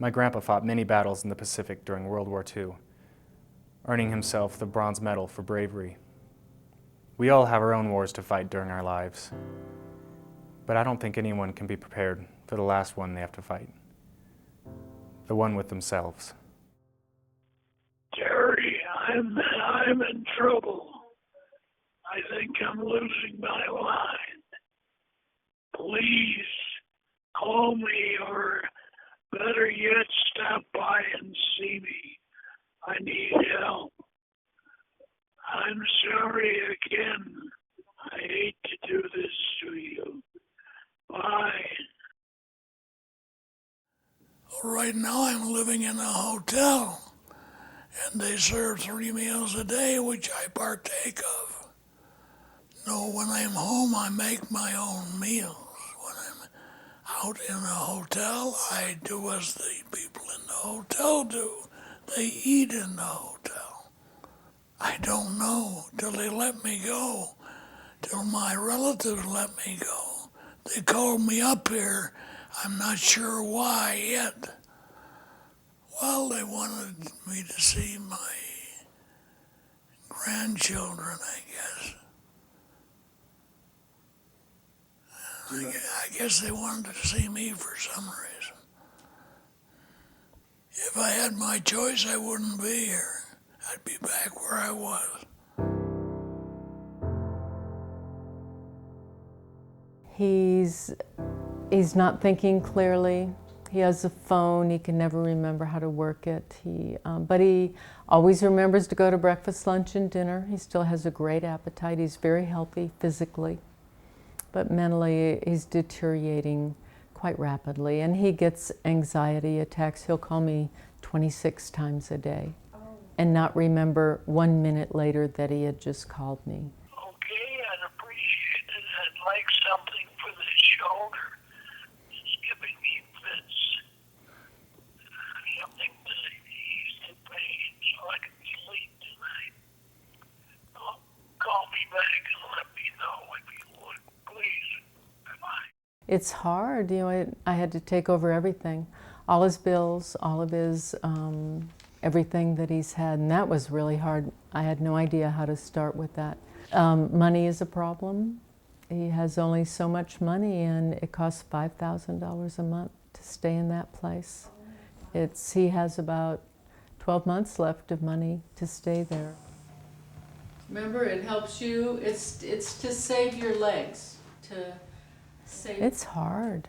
My grandpa fought many battles in the Pacific during World War II, earning himself the Bronze Medal for bravery. We all have our own wars to fight during our lives, but I don't think anyone can be prepared for the last one they have to fight, the one with themselves. Terry, I'm in trouble. I think I'm losing my mind. Please call me, or better yet, stop by and see me. I need help. I'm sorry again. I hate to do this to you. Bye. Right now I'm living in a hotel, and they serve 3 meals a day, which I partake of. No, when I'm home, I make my own meals. When I'm out in a hotel, I do as the people in the hotel do. They eat in the hotel. I don't know till they let me go, till my relatives let me go. They called me up here. I'm not sure why yet. Well, they wanted me to see my grandchildren, I guess. I guess they wanted to see me for some reason. If I had my choice, I wouldn't be here. I'd be back where I was. He's not thinking clearly. He has a phone. He can never remember how to work it. But he always remembers to go to breakfast, lunch, and dinner. He still has a great appetite. He's very healthy physically. But mentally, he's deteriorating quite rapidly. And he gets anxiety attacks. He'll call me 26 times a day and not remember 1 minute later that he had just called me. Okay, I'd appreciate it. I'd like something for the shoulder. It's giving me fits. Something to ease the pain so I can sleep tonight. Call me back and let me know if you would, please. Bye-bye. It's hard, I had to take over everything. All his bills, all of his, everything that he's had, and that was really hard. I had no idea how to start with that. Money is a problem. He has only so much money, and it costs $5,000 a month to stay in that place. He has about 12 months left of money to stay there. Remember, it helps you, it's to save your legs, to save. It's hard.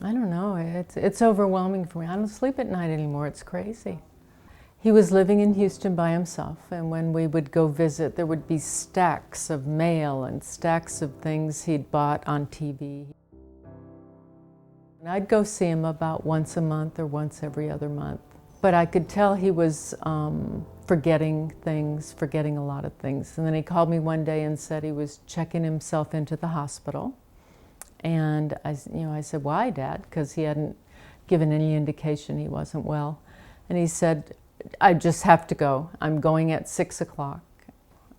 I don't know, it's overwhelming for me. I don't sleep at night anymore, it's crazy. He was living in Houston by himself, and when we would go visit, there would be stacks of mail and stacks of things he'd bought on TV. And I'd go see him about once a month or once every other month. But I could tell he was forgetting things, forgetting a lot of things. And then he called me one day and said he was checking himself into the hospital. And I said, why, Dad? Because he hadn't given any indication he wasn't well. And he said, I just have to go. I'm going at 6 o'clock.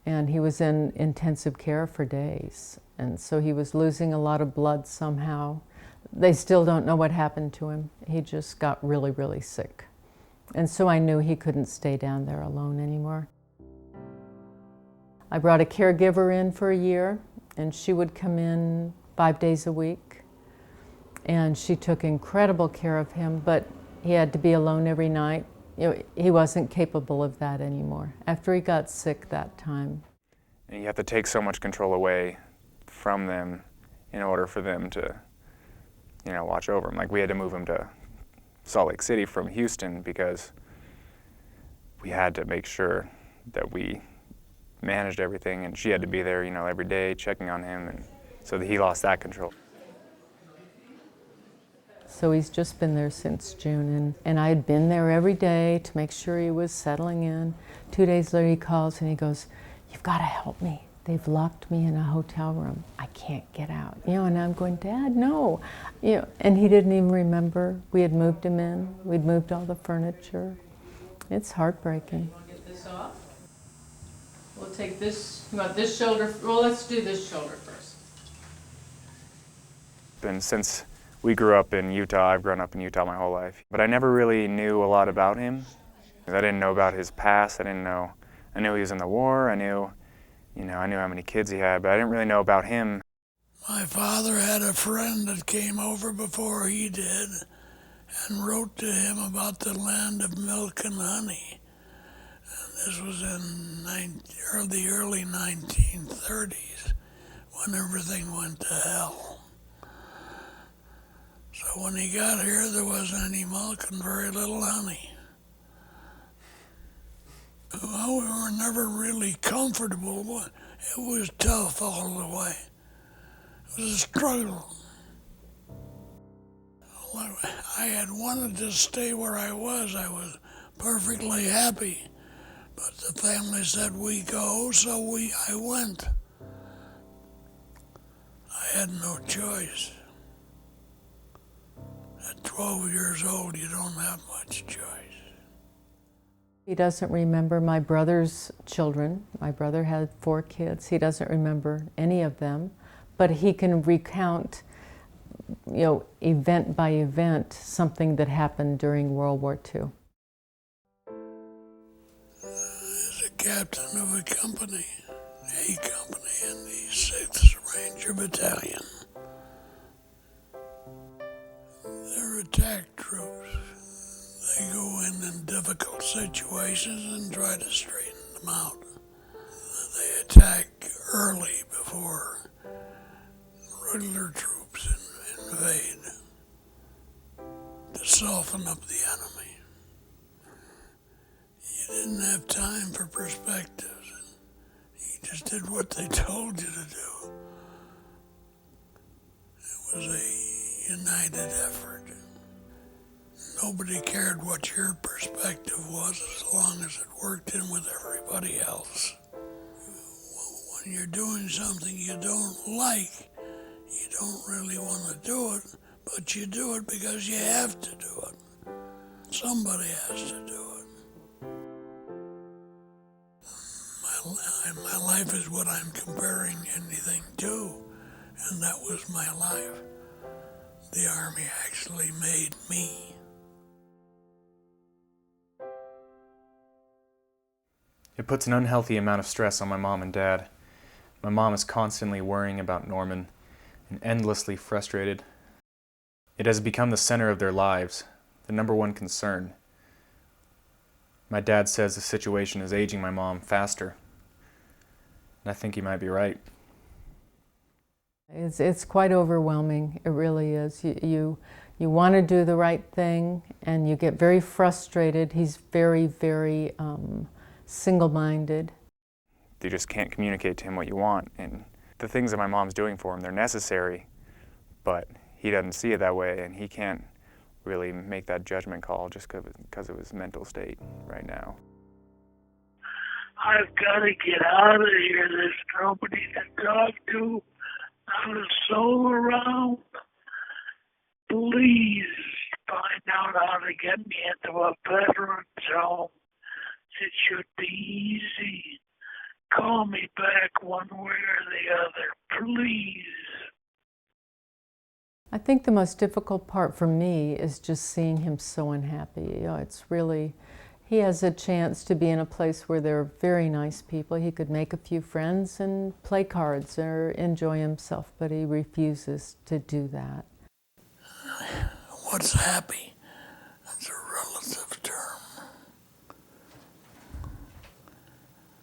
And he was in intensive care for days. And so he was losing a lot of blood somehow. They still don't know what happened to him. He just got really, really sick. And so I knew he couldn't stay down there alone anymore. I brought a caregiver in for a year, and she would come in 5 days a week. And she took incredible care of him, but he had to be alone every night. He wasn't capable of that anymore after he got sick that time. And you have to take so much control away from them in order for them to, watch over him. Like, we had to move him to Salt Lake City from Houston because we had to make sure that we managed everything, and she had to be there, every day checking on him, and so that he lost that control. So he's just been there since June, and I had been there every day to make sure he was settling in. 2 days later he calls and he goes, you've got to help me. They've locked me in a hotel room. I can't get out. And I'm going, Dad, no. And he didn't even remember. We had moved him in. We'd moved all the furniture. It's heartbreaking. You want to get this off? We'll take this, you want this shoulder? Well, let's do this shoulder first. And since we grew up in Utah. I've grown up in Utah my whole life. But I never really knew a lot about him. I didn't know about his past. I knew he was in the war. I knew how many kids he had, but I didn't really know about him. My father had a friend that came over before he did and wrote to him about the land of milk and honey. And this was in the early 1930s when everything went to hell. So when he got here, there wasn't any milk and very little honey. Well, we were never really comfortable, but it was tough all the way. It was a struggle. I had wanted to stay where I was. I was perfectly happy. But the family said we go, so I went. I had no choice. At 12 years old, you don't have much choice. He doesn't remember my brother's children. My brother had 4 kids. He doesn't remember any of them, but he can recount, event by event, something that happened during World War II. As a captain of a company in the 6th Ranger Battalion, they're attack troops. They go in difficult situations and try to straighten them out. They attack early before regular troops invade to soften up the enemy. You didn't have time for perspectives. You just did what they told you to do. It was a united effort. Nobody cared what your perspective was as long as it worked in with everybody else. When you're doing something you don't like, you don't really want to do it, but you do it because you have to do it. Somebody has to do it. My life is what I'm comparing anything to, and that was my life. The Army actually made me. It puts an unhealthy amount of stress on my mom and dad. My mom is constantly worrying about Norman and endlessly frustrated. It has become the center of their lives, the number one concern. My dad says the situation is aging my mom faster. And I think he might be right. It's quite overwhelming. It really is. You want to do the right thing, and you get very frustrated. He's very, very single-minded. You just can't communicate to him what you want. And the things that my mom's doing for him, they're necessary, but he doesn't see it that way, and he can't really make that judgment call just because of his mental state right now. I've got to get out of here. There's nobody to talk to. Not a soul around. Please find out how to get me into a veteran's home. It should be easy. Call me back one way or the other, please. I think the most difficult part for me is just seeing him so unhappy. It's really, he has a chance to be in a place where there are very nice people. He could make a few friends and play cards or enjoy himself, but he refuses to do that. What's happy? That's a relative term.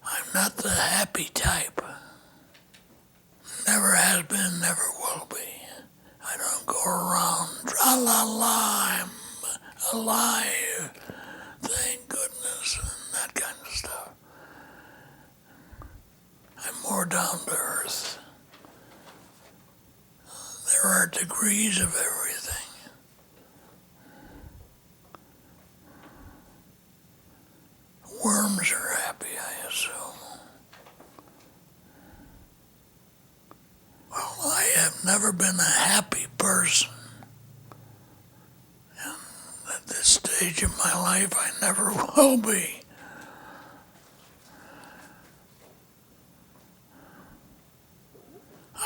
I'm not the happy type. Never has been, never will be. I don't go around tra-la-la, I'm alive, thank goodness, and that kind of stuff. I'm more down to earth. There are degrees of everything. Worms are happy, I assume. Well, I have never been a happy person. And at this stage of my life, I never will be.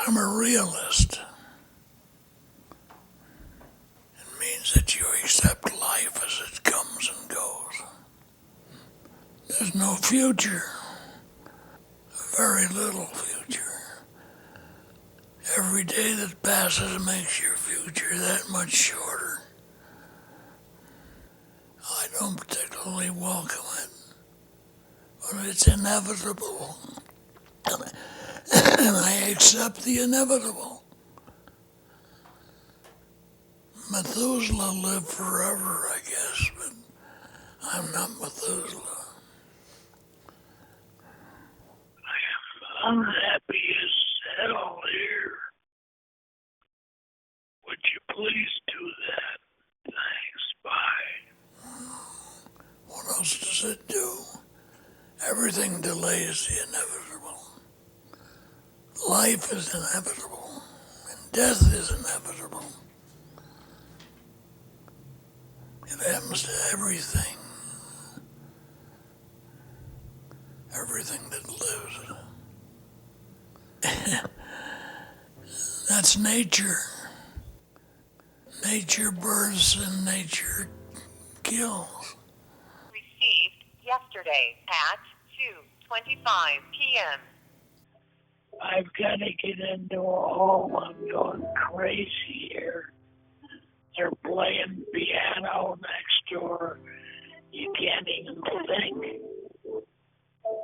I'm a realist. is that you accept life as it comes and goes. There's no future, very little future. Every day that passes makes your future that much shorter. I don't particularly welcome it, but it's inevitable. And I accept the inevitable. Methuselah lived forever, I guess, but I'm not Methuselah. I am unhappy as hell here. Would you please do that? Thanks, bye. What else does it do? Everything delays the inevitable. Life is inevitable, and death is inevitable. It happens to everything. Everything that lives. That's nature. Nature births and nature kills. Received yesterday at 2:25 p.m. I've got to get into a home. I'm going crazy here. They're playing piano next door. You can't even think.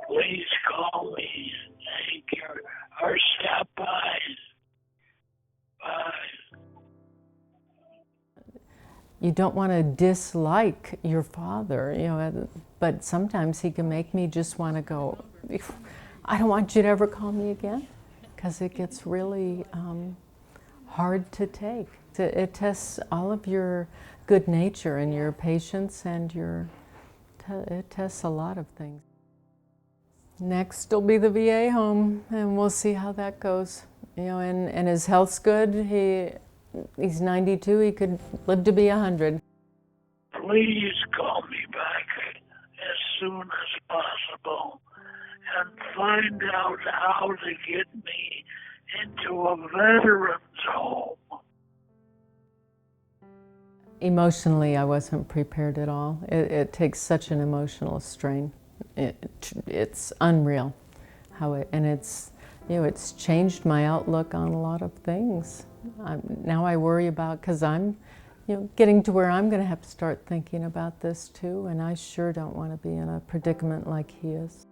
Please call me. Thank you. Or stop by. Bye. You don't want to dislike your father, you know, but sometimes he can make me just want to go, I don't want you to ever call me again, because it gets really hard to take. It tests all of your good nature and your patience, and it tests a lot of things. Next will be the VA home, and we'll see how that goes. You know, and his health's good. He's 92. He could live to be 100. Please call me back as soon as possible and find out how to get me into a veteran's home. Emotionally, I wasn't prepared at all. It takes such an emotional strain. It's unreal how it's, you know, it's changed my outlook on a lot of things. Now I worry about, because I'm, you know, getting to where I'm going to have to start thinking about this too, and I sure don't want to be in a predicament like he is.